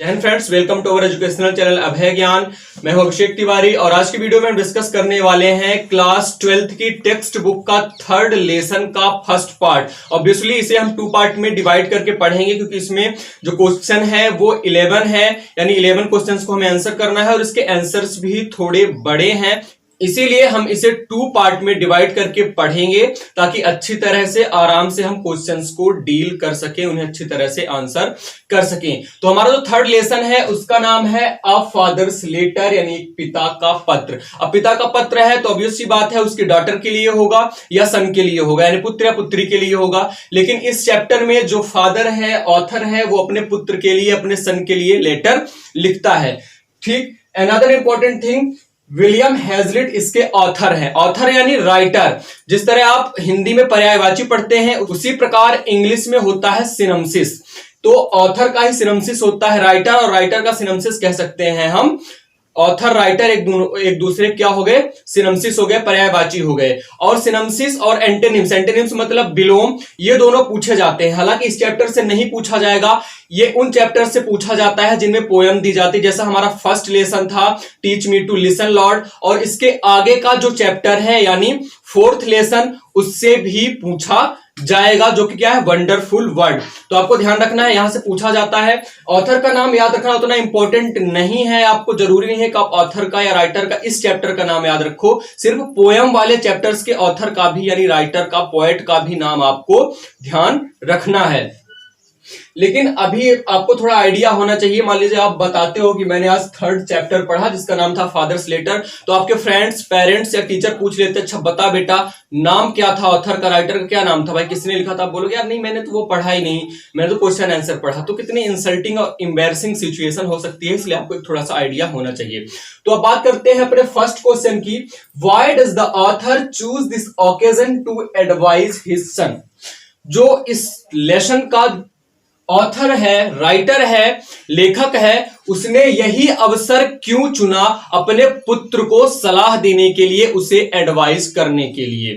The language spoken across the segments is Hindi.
And friends, welcome to our educational channel Abhay Gyan. मैं हूं अभिषेक तिवारी और आज की वीडियो में हम डिस्कस करने वाले हैं क्लास 12th की टेक्स्ट बुक का थर्ड लेसन का फर्स्ट पार्ट। ऑब्वियसली इसे हम टू पार्ट में डिवाइड करके पढ़ेंगे क्योंकि इसमें जो क्वेश्चन है वो 11 है, यानी 11 क्वेश्चंस को हमें आंसर करना है और इसके आंसर्स भी थोड़े बड़े हैं। इसीलिए हम इसे टू पार्ट में डिवाइड करके पढ़ेंगे ताकि अच्छी तरह से आराम से हम क्वेश्चंस को डील कर सकें, उन्हें अच्छी तरह से आंसर कर सकें। तो हमारा जो थर्ड लेसन है उसका नाम है अ फादर्स लेटर, यानी पिता का पत्र। अब पिता का पत्र है तो ऑब्वियस सी बात है उसकी डॉटर के लिए होगा या सन के लिए होगा, यानी पुत्र या पुत्री के लिए होगा। लेकिन इस चैप्टर में जो फादर है, ऑथर है, वो अपने पुत्र के लिए, अपने सन के लिए लेटर लिखता है। ठीक। Another important thing, William Hazlitt इसके ऑथर हैं। ऑथर यानी राइटर। जिस तरह आप हिंदी में पर्यायवाची पढ़ते हैं उसी प्रकार इंग्लिश में होता है सिनॉप्सिस। तो ऑथर का ही सिनॉप्सिस होता है राइटर, और राइटर का सिनॉप्सिस कह सकते हैं हम। ऑथर राइटर एक दूसरे क्या हो गए, सिनॉप्सिस हो गए, पर्यायवाची हो गए। और सिनॉप्सिस और एंटोनिम्स, एंटोनिम्स मतलब विलोम, ये दोनों पूछे जाते हैं। हालांकि इस चैप्टर से नहीं पूछा जाएगा, ये उन चैप्टर से पूछा जाता है जिनमें पोयम दी जाती है। जैसा हमारा फर्स्ट लेसन था teach me to listen lord, और इसके आगे का जो चैप्टर है यानी फोर्थ लेसन, उससे भी पूछा जाएगा, जो कि क्या है, वंडरफुल वर्ड। तो आपको ध्यान रखना है, यहां से पूछा जाता है। ऑथर का नाम याद रखना उतना इंपॉर्टेंट नहीं है, आपको जरूरी नहीं है कि आप ऑथर का या राइटर का इस चैप्टर का नाम याद रखो। सिर्फ पोयम वाले चैप्टर्स के ऑथर का भी, यानी राइटर का, पोएट का भी नाम आपको ध्यान रखना है। लेकिन अभी आपको थोड़ा आइडिया होना चाहिए। मान लीजिए आप बताते हो कि मैंने आज थर्ड चैप्टर पढ़ा जिसका नाम था फादर्स लेटर, तो आपके फ्रेंड्स, पेरेंट्स या टीचर पूछ लेते, अच्छा बता बेटा नाम क्या था ऑथर का, राइटर का क्या नाम था भाई, किसने लिखा था? आप बोलोगे यार नहीं, मैंने तो वो पढ़ा ही नहीं, मैंने तो क्वेश्चन आंसर पढ़ा। तो कितनी इंसल्टिंग और एम्बैरसिंग सिचुएशन हो सकती है, इसलिए आपको थोड़ा सा आइडिया होना चाहिए। तो अब बात करते हैं अपने फर्स्ट क्वेश्चन की। Why does the author choose this occasion to advise his son? जो इस लेसन का ऑथर है, राइटर है, लेखक है, उसने यही अवसर क्यों चुना अपने पुत्र को सलाह देने के लिए, उसे एडवाइस करने के लिए?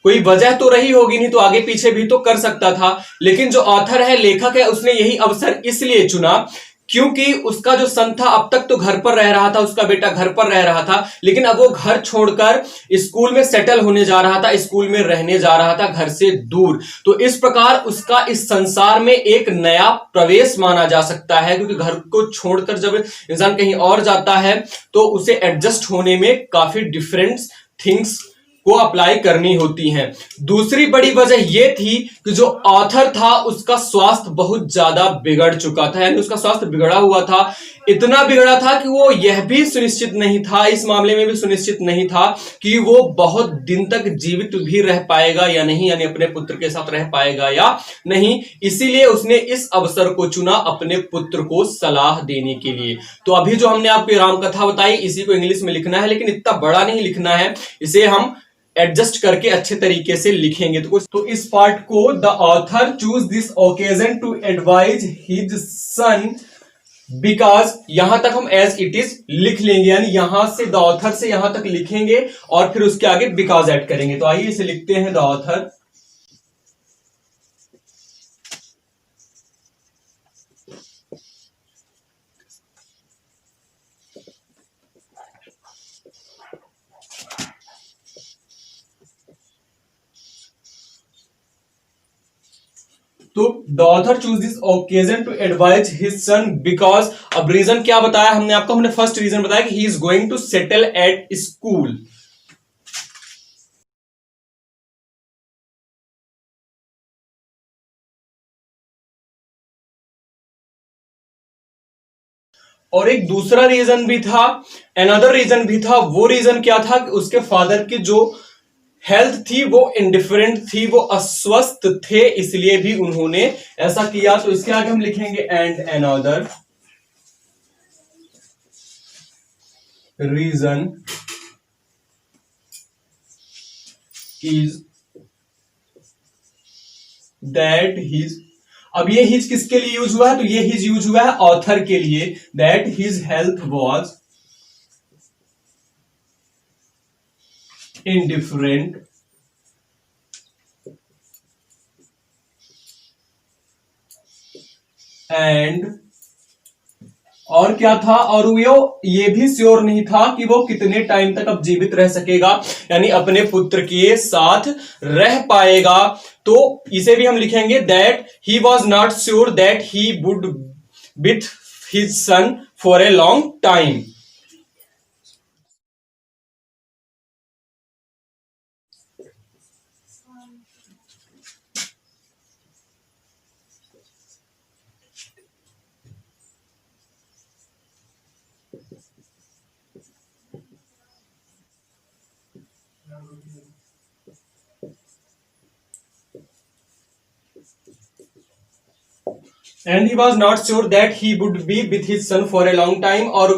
कोई वजह तो रही होगी, नहीं तो आगे पीछे भी तो कर सकता था। लेकिन जो ऑथर है, लेखक है, उसने यही अवसर इसलिए चुना क्योंकि उसका जो सन था अब तक तो घर पर रह रहा था, उसका बेटा घर पर रह रहा था, लेकिन अब वो घर छोड़कर स्कूल में सेटल होने जा रहा था, स्कूल में रहने जा रहा था, घर से दूर। तो इस प्रकार उसका इस संसार में एक नया प्रवेश माना जा सकता है, क्योंकि घर को छोड़कर जब इंसान कहीं और जाता है तो उसे एडजस्ट होने में काफी डिफरेंट थिंग्स को अप्लाई करनी होती हैं। दूसरी बड़ी वजह यह थी कि जो ऑथर था उसका स्वास्थ्य बहुत ज्यादा बिगड़ चुका था, यानी उसका स्वास्थ्य बिगड़ा हुआ था। इतना बिगड़ा था कि वो यह भी सुनिश्चित नहीं था, इस मामले में भी सुनिश्चित नहीं था कि वो बहुत दिन तक जीवित भी रह पाएगा या नहीं, यानी अपने पुत्र के साथ रह पाएगा या नहीं। इसीलिए उसने इस अवसर को चुना अपने पुत्र को सलाह देने के लिए। तो अभी जो हमने आपको राम कथा बताई, इसी को इंग्लिश में लिखना है, लेकिन इतना बड़ा नहीं लिखना है, इसे हम एडजस्ट करके अच्छे तरीके से लिखेंगे। तो इस पार्ट को, the author choose this occasion to advise his son because, यहां तक हम एज इट इज लिख लेंगे, यानी यहां से द ऑथर से यहां तक लिखेंगे और फिर उसके आगे बिकॉज ऐड करेंगे। तो आइए इसे लिखते हैं, द ऑथर तो the author choose this occasion to advise his son because, अब रीजन क्या बताया हमने आपको? हमने फर्स्ट रीजन बताया कि he is going to settle at school. और एक दूसरा रीजन भी था, अनदर रीजन भी था। वो रीजन क्या था कि उसके फादर की जो हेल्थ थी वो इंडिफरेंट थी, वो अस्वस्थ थे, इसलिए भी उन्होंने ऐसा किया। तो इसके आगे हम लिखेंगे and another reason is that his, अब ये हिज किसके लिए यूज हुआ है? तो ये हिज यूज हुआ है ऑथर के लिए। That his health was indifferent and और क्या था, और वो ये भी श्योर नहीं था कि वो कितने टाइम तक अब जीवित रह सकेगा, यानी अपने पुत्र के साथ रह पाएगा। तो इसे भी हम लिखेंगे that he was not sure that he would with his son for a long time. And he was not sure that he would be with his son for a long time, और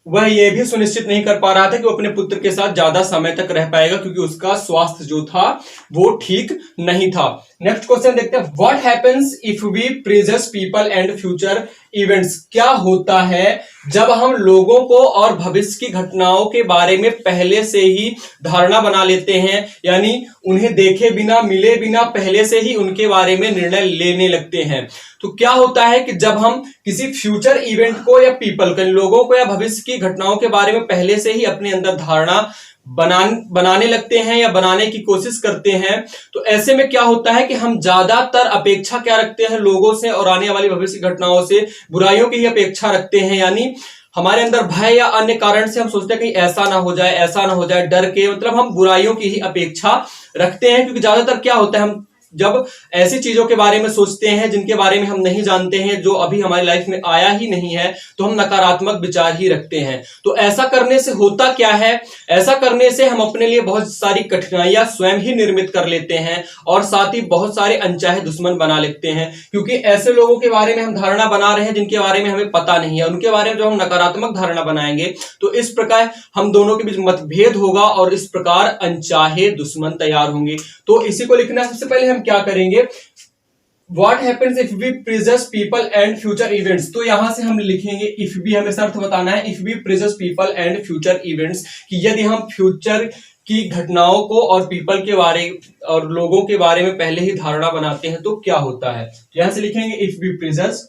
वह यह भी सुनिश्चित नहीं कर पा रहा था कि वो अपने पुत्र के साथ ज्यादा समय तक रह पाएगा, क्योंकि उसका स्वास्थ्य जो था वो ठीक नहीं था। नेक्स्ट क्वेश्चन देखते हैं, what happens if we prejudge people and future events. क्या होता है जब हम लोगों को और भविष्य की घटनाओं के बारे में पहले से ही धारणा बना लेते हैं, यानी उन्हें देखे बिना मिले बिना पहले से ही उनके बारे में निर्णय लेने लगते हैं। तो क्या होता है कि जब हम किसी फ्यूचर इवेंट को या पीपल को, लोगों को या भविष्य की घटनाओं के बारे में पहले से ही अपने अंदर धारणा बनाने लगते हैं या बनाने की कोशिश करते हैं, तो ऐसे में क्या होता है कि हम ज्यादातर अपेक्षा क्या रखते हैं लोगों से और आने वाली भविष्य की घटनाओं से, बुराइयों की ही अपेक्षा रखते हैं। यानी हमारे अंदर भय या अन्य कारण से हम सोचते हैं कि ऐसा ना हो जाए, ऐसा ना हो जाए, डर के, मतलब हम बुराइयों की ही अपेक्षा रखते हैं। क्योंकि ज्यादातर क्या होता है, हम जब ऐसी चीजों के बारे में सोचते हैं जिनके बारे में हम नहीं जानते हैं, जो अभी हमारी लाइफ में आया ही नहीं है, तो हम नकारात्मक विचार ही रखते हैं। तो ऐसा करने से होता क्या है, ऐसा करने से हम अपने लिए बहुत सारी कठिनाइयां स्वयं ही निर्मित कर लेते हैं और साथ ही बहुत सारे अनचाहे दुश्मन बना लेते हैं। क्योंकि ऐसे लोगों के बारे में हम धारणा बना रहे हैं जिनके बारे में हमें पता नहीं है, उनके बारे में जो हम नकारात्मक धारणा बनाएंगे तो इस प्रकार हम दोनों के बीच मतभेद होगा और इस प्रकार अनचाहे दुश्मन तैयार होंगे। तो इसी को लिखना, सबसे पहले हम क्या करेंगे, What happens if we prejudice people and future events। तो यहां से हम लिखेंगे if भी, हमें अर्थ बताना है if we prejudice people and future events, कि यदि हम फ्यूचर की घटनाओं को और पीपल के बारे और लोगों के बारे में पहले ही धारणा बनाते हैं तो क्या होता है। तो यहां से लिखेंगे if we prejudice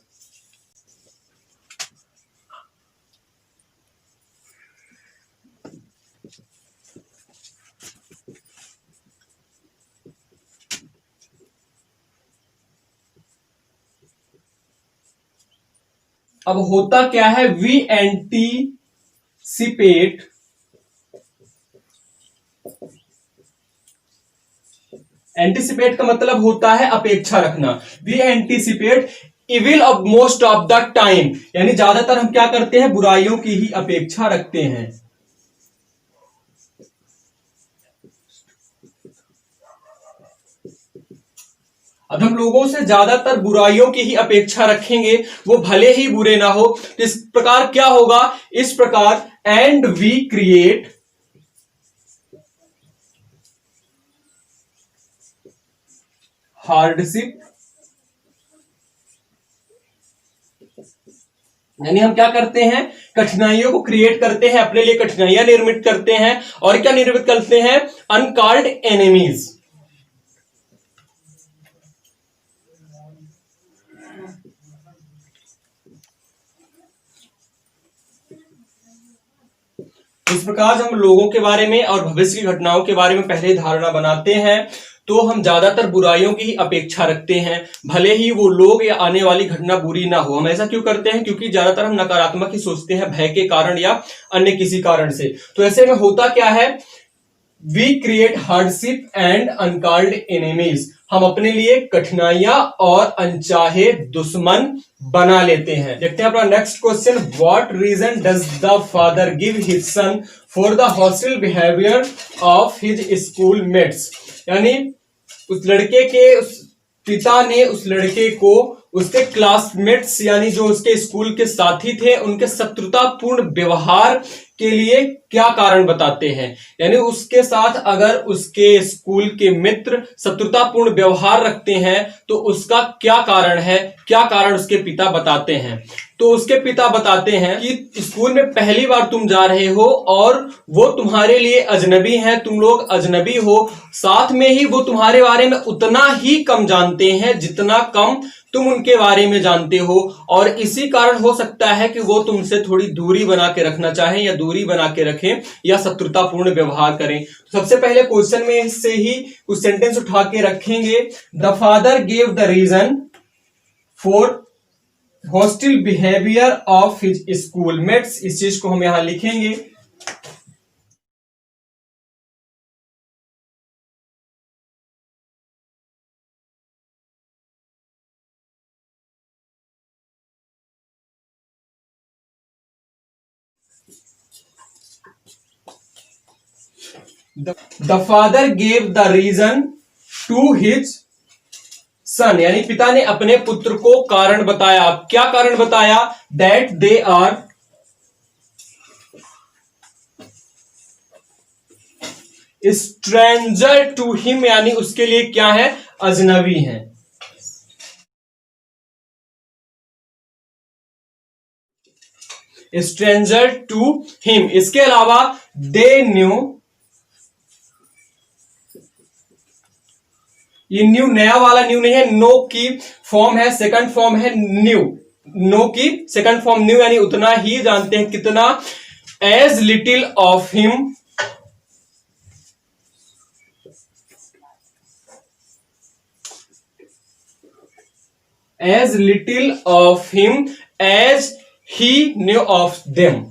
अब होता क्या है, वी एंटीसिपेट का मतलब होता है अपेक्षा रखना। We anticipate evil of most of the time, यानी ज्यादातर हम क्या करते हैं, बुराइयों की ही अपेक्षा रखते हैं। अब हम लोगों से ज्यादातर बुराइयों की ही अपेक्षा रखेंगे, वो भले ही बुरे ना हो। इस प्रकार क्या होगा, इस प्रकार एंड वी क्रिएट हार्डशिप, यानी हम क्या करते हैं, कठिनाइयों को क्रिएट करते हैं, अपने लिए कठिनाइयां निर्मित करते हैं। और क्या निर्मित करते हैं, अनकॉल्ड एनिमीज। इस प्रकार हम लोगों के बारे में और भविष्य की घटनाओं के बारे में पहले धारणा बनाते हैं, तो हम ज्यादातर बुराइयों की ही अपेक्षा रखते हैं, भले ही वो लोग या आने वाली घटना बुरी ना हो। हम ऐसा क्यों करते हैं, क्योंकि ज्यादातर हम नकारात्मक ही सोचते हैं, भय के कारण या अन्य किसी कारण से। तो ऐसे में होता क्या है, we create hardship and uncalled enemies, हम अपने लिए कठिनाइयां और अनचाहे दुश्मन बना लेते हैं। देखते हैं अपना next question, what reason does the father give his son for the hostile behaviour of his school mates. यानी उस लड़के के पिता ने उस लड़के को उसके क्लासमेट्स यानी जो उसके स्कूल के साथी थे उनके शत्रुतापूर्ण व्यवहार के लिए क्या कारण बताते हैं। यानी उसके साथ अगर उसके स्कूल के मित्र शत्रुतापूर्ण व्यवहार रखते हैं तो उसका क्या कारण है, क्या कारण उसके पिता बताते हैं। तो उसके पिता बताते हैं कि स्कूल में पहली बार तुम जा रहे हो और वो तुम्हारे लिए अजनबी हैं, तुम लोग अजनबी हो, साथ में ही वो तुम्हारे बारे में उतना ही कम जानते हैं जितना कम तुम उनके बारे में जानते हो और इसी कारण हो सकता है कि वो तुमसे थोड़ी दूरी बना के रखना चाहें या दूरी बना के रखें या शत्रुतापूर्ण व्यवहार करें। तो सबसे पहले क्वेश्चन में से ही कुछ सेंटेंस उठा के रखेंगे। The father gave the reason for hostile behaviour of his schoolmates, इस चीज को हम यहां लिखेंगे। The father gave the reason to his son, यानी पिता ने अपने पुत्र को कारण बताया। क्या कारण बताया? That they are stranger to him, यानी उसके लिए क्या है? अजनबी है। Stranger to him. इसके अलावा दे न्यू, ये न्यू नया वाला न्यू नहीं है, नो की फॉर्म है, सेकंड फॉर्म है न्यू। नो की सेकंड फॉर्म न्यू, यानी उतना ही जानते हैं। कितना? As little of him, as little of him as he knew of them.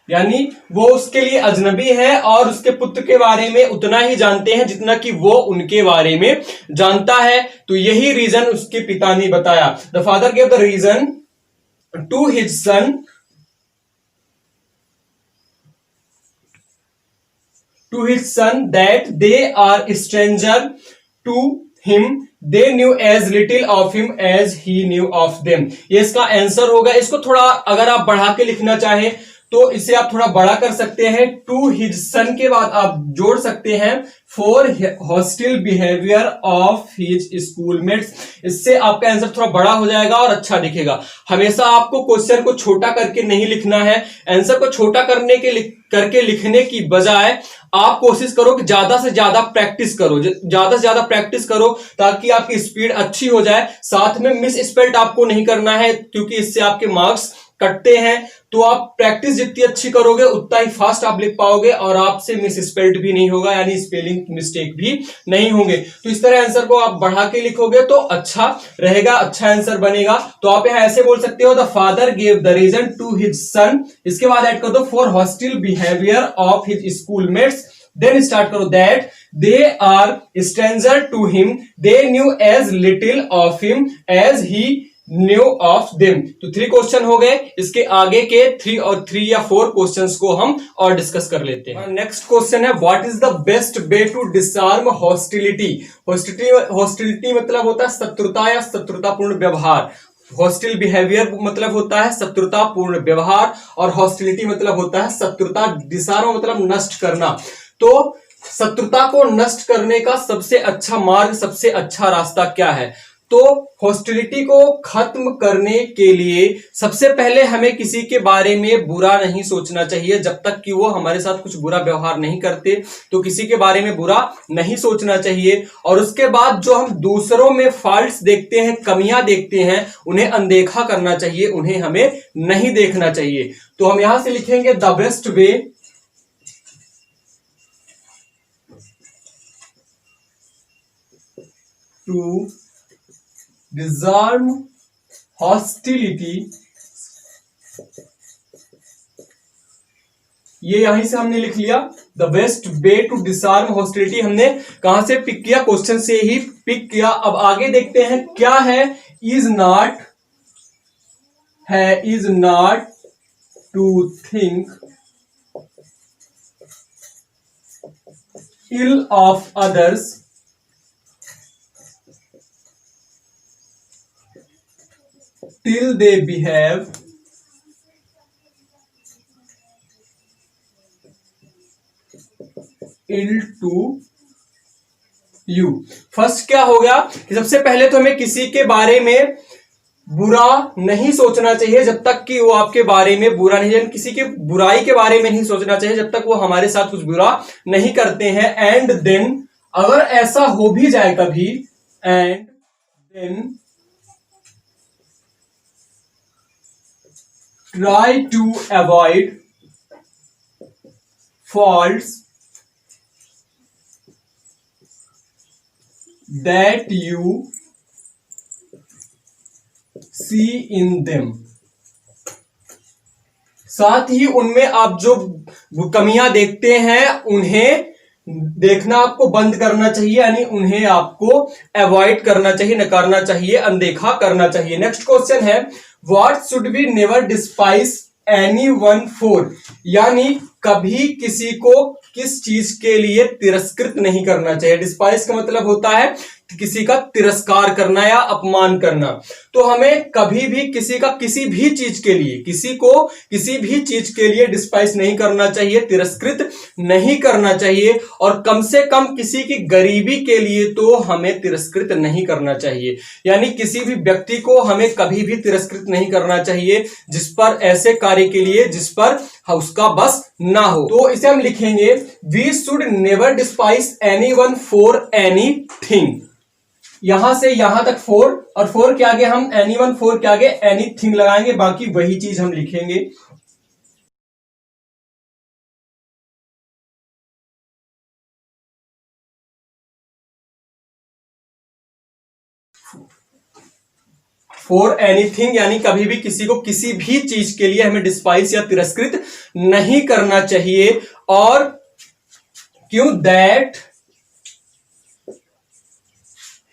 यानी वो उसके लिए अजनबी है और उसके पुत्र के बारे में उतना ही जानते हैं जितना कि वो उनके बारे में जानता है। तो यही रीजन उसके पिता ने बताया। The father gave the reason to his son, that they are stranger to him, they knew as little of him as he knew of them. ये इसका आंसर होगा। इसको थोड़ा अगर आप बढ़ा के लिखना चाहें तो इसे आप थोड़ा बड़ा कर सकते हैं। टू हिज सन के बाद आप जोड़ सकते हैं for hostile behaviour of his schoolmates. इससे आपका आंसर थोड़ा बड़ा हो जाएगा और अच्छा दिखेगा। हमेशा आपको क्वेश्चन को छोटा करके नहीं लिखना है। आंसर को छोटा करके लिखने की बजाय आप कोशिश करो कि ज्यादा से ज्यादा प्रैक्टिस करो, ज्यादा से ज्यादा प्रैक्टिस करो ताकि आपकी स्पीड अच्छी हो जाए। साथ में मिस स्पेल्ड आपको नहीं करना है क्योंकि इससे आपके मार्क्स कटते हैं। तो आप प्रैक्टिस जितनी अच्छी करोगे उतना ही फास्ट आप लिख पाओगे और आपसे मिस स्पेल्ड भी नहीं होगा, यानी स्पेलिंग मिस्टेक भी नहीं होंगे। तो इस तरह आंसर को आप बढ़ा के लिखोगे तो अच्छा रहेगा, अच्छा आंसर बनेगा। तो आप यहां ऐसे बोल सकते हो, the father gave the reason to his son, इसके बाद ऐड कर दो for hostile behaviour of his schoolmates, then start करो that they are stranger to him, they knew as little of him as he knew of them. तो 3 क्वेश्चन हो गए। इसके आगे के 3 या 4 क्वेश्चंस को हम और डिस्कस कर लेते हैं। नेक्स्ट क्वेश्चन है, what is the best way to disarm hostility. Hostility मतलब होता है शत्रुता या शत्रुतापूर्ण व्यवहार। हॉस्टिल बिहेवियर मतलब होता है शत्रुतापूर्ण व्यवहार और हॉस्टिलिटी मतलब होता है शत्रुता। डिसआर्म मतलब नष्ट करना। तो शत्रुता को नष्ट करने का सबसे अच्छा मार्ग, सबसे अच्छा रास्ता क्या है? तो हॉस्टिलिटी को खत्म करने के लिए सबसे पहले हमें किसी के बारे में बुरा नहीं सोचना चाहिए। जब तक कि वो हमारे साथ कुछ बुरा व्यवहार नहीं करते तो किसी के बारे में बुरा नहीं सोचना चाहिए। और उसके बाद जो हम दूसरों में फॉल्ट्स देखते हैं, कमियां देखते हैं, उन्हें अनदेखा करना चाहिए, उन्हें हमें नहीं देखना चाहिए। तो हम यहां से लिखेंगे the best way to disarm hostility, ये यहीं से हमने लिख लिया। The best way to disarm hostility हमने कहां से पिक किया? क्वेश्चन से ही पिक किया। अब आगे देखते हैं क्या है। Is not to think ill of others till they behave ill to you। First क्या हो गया कि सबसे पहले तो हमें किसी के बारे में बुरा नहीं सोचना चाहिए जब तक कि वो आपके बारे में बुरा नहीं, यानी किसी के बुराई के बारे में नहीं सोचना चाहिए जब तक वो हमारे साथ कुछ बुरा नहीं करते हैं। एंड देन, अगर ऐसा हो भी जाए कभी, and then try to avoid faults that you see in them। साथ ही उनमें आप जो कमियां देखते हैं उन्हें देखना आपको बंद करना चाहिए, यानी उन्हें आपको अवॉइड करना चाहिए, नकारना चाहिए, अनदेखा करना चाहिए। नेक्स्ट क्वेश्चन है, what should be never despise any one for, यानी कभी किसी को किस चीज के लिए तिरस्कृत नहीं करना चाहिए। डिस्पाइस का मतलब होता है किसी का तिरस्कार करना या अपमान करना। तो हमें कभी भी किसी का किसी भी चीज के लिए, किसी को किसी भी चीज के लिए डिस्पाइस नहीं करना चाहिए, तिरस्कृत नहीं करना चाहिए, और कम से कम किसी की गरीबी के लिए तो हमें तिरस्कृत नहीं करना चाहिए। यानी किसी भी व्यक्ति को हमें कभी भी तिरस्कृत नहीं करना चाहिए जिस पर ऐसे कार्य के लिए जिस पर उसका बस ना हो। तो इसे हम लिखेंगे, we should never despise anyone for anything. यहां से यहां तक फोर, और फोर के आगे हम एनीवन, फोर के आगे एनीथिंग लगाएंगे, बाकी वही चीज हम लिखेंगे। फॉर एनीथिंग, यानी कभी भी किसी को किसी भी चीज के लिए हमें डिस्पाइस या तिरस्कृत नहीं करना चाहिए। और क्यों? That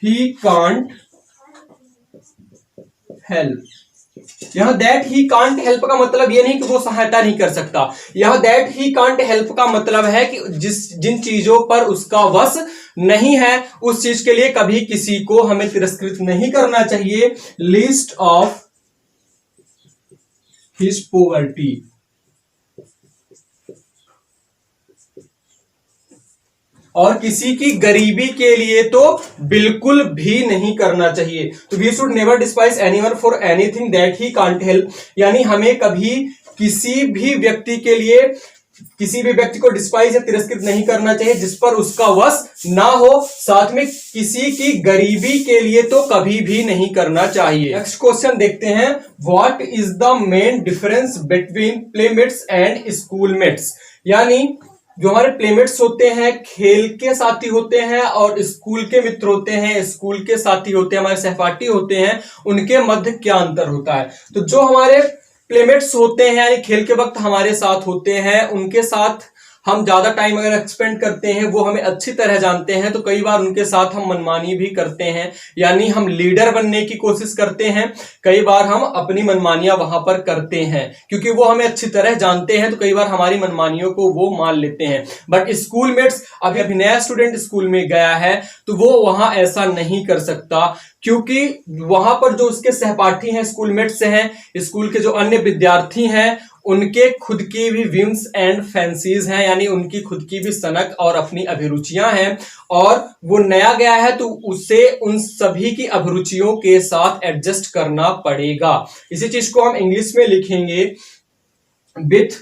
he can't help. यहां दैट ही कांट हेल्प का मतलब यह नहीं कि वो सहायता नहीं कर सकता। यहां दैट ही कांट हेल्प का मतलब है कि जिन चीजों पर उसका वश नहीं है उस चीज के लिए कभी किसी को हमें तिरस्कृत नहीं करना चाहिए। लिस्ट ऑफ हिज पॉवर्टी, और किसी की गरीबी के लिए तो बिल्कुल भी नहीं करना चाहिए। तो we should never despise anyone for anything that he can't help, यानी हमें कभी किसी भी व्यक्ति के लिए, किसी भी व्यक्ति को डिस्पाइस या तिरस्कृत नहीं करना चाहिए जिस पर उसका वश ना हो। साथ में किसी की गरीबी के लिए तो कभी भी नहीं करना चाहिए। नेक्स्ट क्वेश्चन देखते हैं, what is the main difference between playmates and schoolmates, यानी जो हमारे प्लेमेट्स होते हैं खेल के साथी होते हैं, और स्कूल के मित्र होते हैं, स्कूल के साथी होते हैं, हमारे सहपाठी होते हैं, उनके मध्य क्या अंतर होता है। तो जो हमारे प्लेमेट्स होते हैं यानी खेल के वक्त हमारे साथ होते हैं, उनके साथ हम ज्यादा टाइम अगर एक्सपेंड करते हैं, वो हमें अच्छी तरह जानते हैं, तो कई बार उनके साथ हम मनमानी भी करते हैं, यानी हम लीडर बनने की कोशिश करते हैं। कई बार हम अपनी मनमानियां वहां पर करते हैं क्योंकि वो हमें अच्छी तरह जानते हैं, तो कई बार हमारी मनमानियों को वो मान लेते हैं। बट स्कूलमेट्स, अभी नया स्टूडेंट स्कूल में गया है तो वो वहां ऐसा नहीं कर सकता, क्योंकि वहां पर जो उसके सहपाठी हैं स्कूलमेट्स हैं, स्कूल के जो अन्य विद्यार्थी हैं, उनके खुद की भी विम्स एंड फैंसीज हैं, यानी उनकी खुद की भी सनक और अपनी अभिरुचियां हैं, और वो नया गया है तो उसे उन सभी की अभिरुचियों के साथ एडजस्ट करना पड़ेगा। इसी चीज को हम इंग्लिश में लिखेंगे, with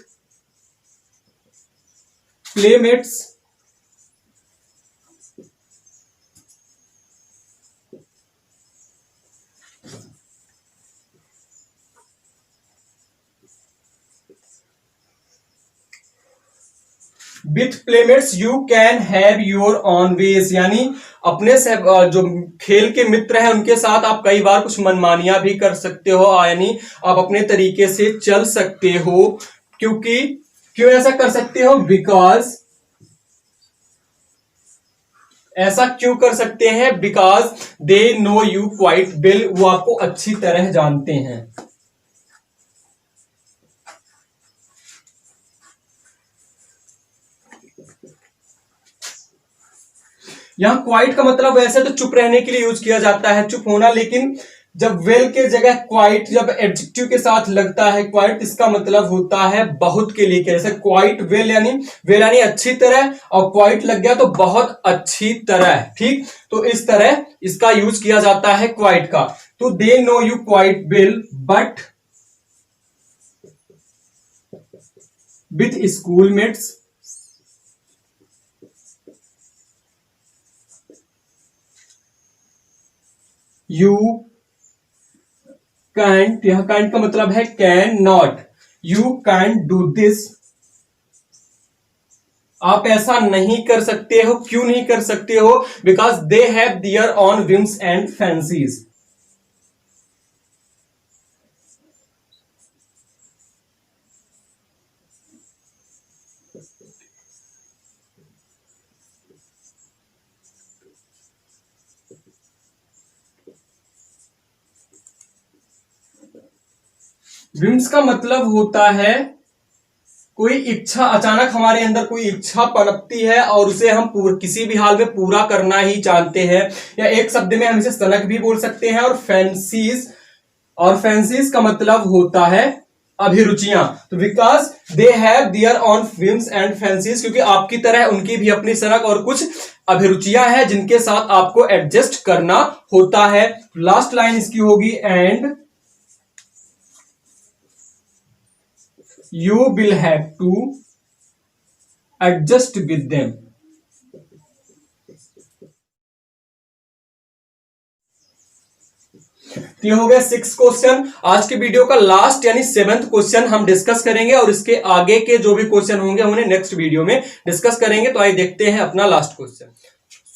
playmates with playmates you can have your own ways, यानी अपने से जो खेल के मित्र हैं उनके साथ आप कई बार कुछ मनमानियां भी कर सकते हो, यानी आप अपने तरीके से चल सकते हो। क्योंकि क्यों ऐसा कर सकते हो? बिकॉज, ऐसा क्यों कर सकते हैं? Because they know you quite well, वो आपको अच्छी तरह जानते हैं। यहां क्वाइट का मतलब वैसे तो चुप रहने के लिए यूज किया जाता है, चुप होना, लेकिन जब वेल के जगह क्वाइट जब एडजेक्टिव के साथ लगता है, क्वाइट इसका मतलब होता है बहुत के लिए। जैसे क्वाइट वेल यानी अच्छी तरह, और क्वाइट लग गया तो बहुत अच्छी तरह, ठीक। तो इस तरह इसका यूज किया जाता है क्वाइट का। तो they know you quite well but with schoolmates you can't, यहां कैंट का मतलब है can not, you can do this, आप ऐसा नहीं कर सकते हो। क्यों नहीं कर सकते हो? Because they have their own whims and fancies. Whims का मतलब होता है कोई इच्छा, अचानक हमारे अंदर कोई इच्छा पनपती है और उसे हम किसी भी हाल में पूरा करना ही चाहते हैं, या एक शब्द में हम इसे सनक भी बोल सकते हैं। और फैंसीज का मतलब होता है अभिरुचियां। तो because they have their own whims and fancies, क्योंकि आपकी तरह उनकी भी अपनी सनक और कुछ अभिरुचियां हैं जिनके साथ आपको एडजस्ट करना होता है। लास्ट लाइन इसकी होगी and you will have to adjust with them। तो ये हो गया 6 क्वेश्चन। आज के वीडियो का लास्ट यानी 7th क्वेश्चन हम डिस्कस करेंगे, और इसके आगे के जो भी क्वेश्चन होंगे उन्हें नेक्स्ट वीडियो में डिस्कस करेंगे। तो आइए देखते हैं अपना last question.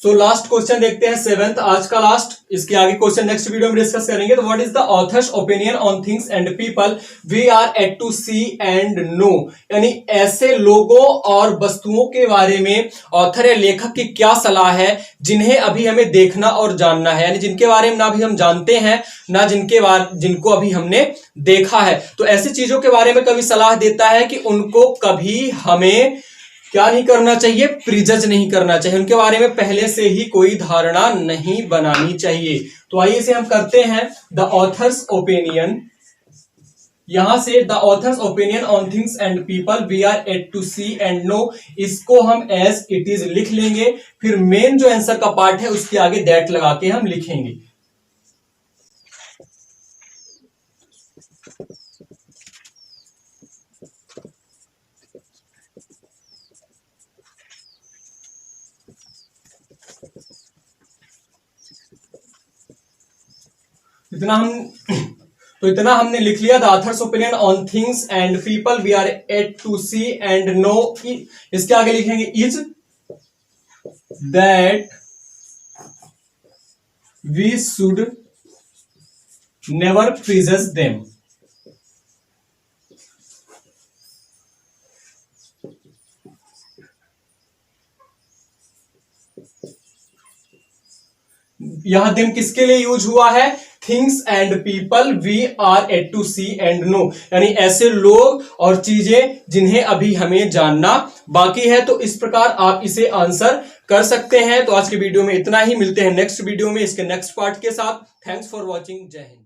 So last question देखते हैं 7th, आज का लास्ट। इसके आगे क्वेश्चन नेक्स्ट वीडियो में डिस्कस करेंगे। तो what is the author's opinion on things and people we are apt to see and know, यानी ऐसे लोगों और वस्तुओं के बारे में ऑथर या लेखक की क्या सलाह है जिन्हें अभी हमें देखना और जानना है, यानी जिनके बारे में ना अभी हम जानते हैं ना जिनको अभी हमने देखा है। तो ऐसी चीजों के बारे में कवि सलाह देता है कि उनको कभी हमें क्या नहीं करना चाहिए, प्रीजज नहीं करना चाहिए, उनके बारे में पहले से ही कोई धारणा नहीं बनानी चाहिए। तो आइए इसे हम करते हैं। द ऑथर्स ओपिनियन, यहां से the author's opinion on things and people we are apt to see and know, इसको हम एज इट इज लिख लेंगे। फिर मेन जो आंसर का पार्ट है उसके आगे दैट लगा के हम लिखेंगे। इतना हमने लिख लिया। The author's opinion on things and people we are apt to see and know, इसके आगे लिखेंगे is that we should never prejudge them. यहां देम किसके लिए यूज हुआ है? Things and people we are apt to see and know, यानी ऐसे लोग और चीजें जिन्हें अभी हमें जानना बाकी है। तो इस प्रकार आप इसे आंसर कर सकते हैं। तो आज के वीडियो में इतना ही, मिलते हैं नेक्स्ट वीडियो में इसके नेक्स्ट पार्ट के साथ। थैंक्स फॉर वॉचिंग, जय हिंद।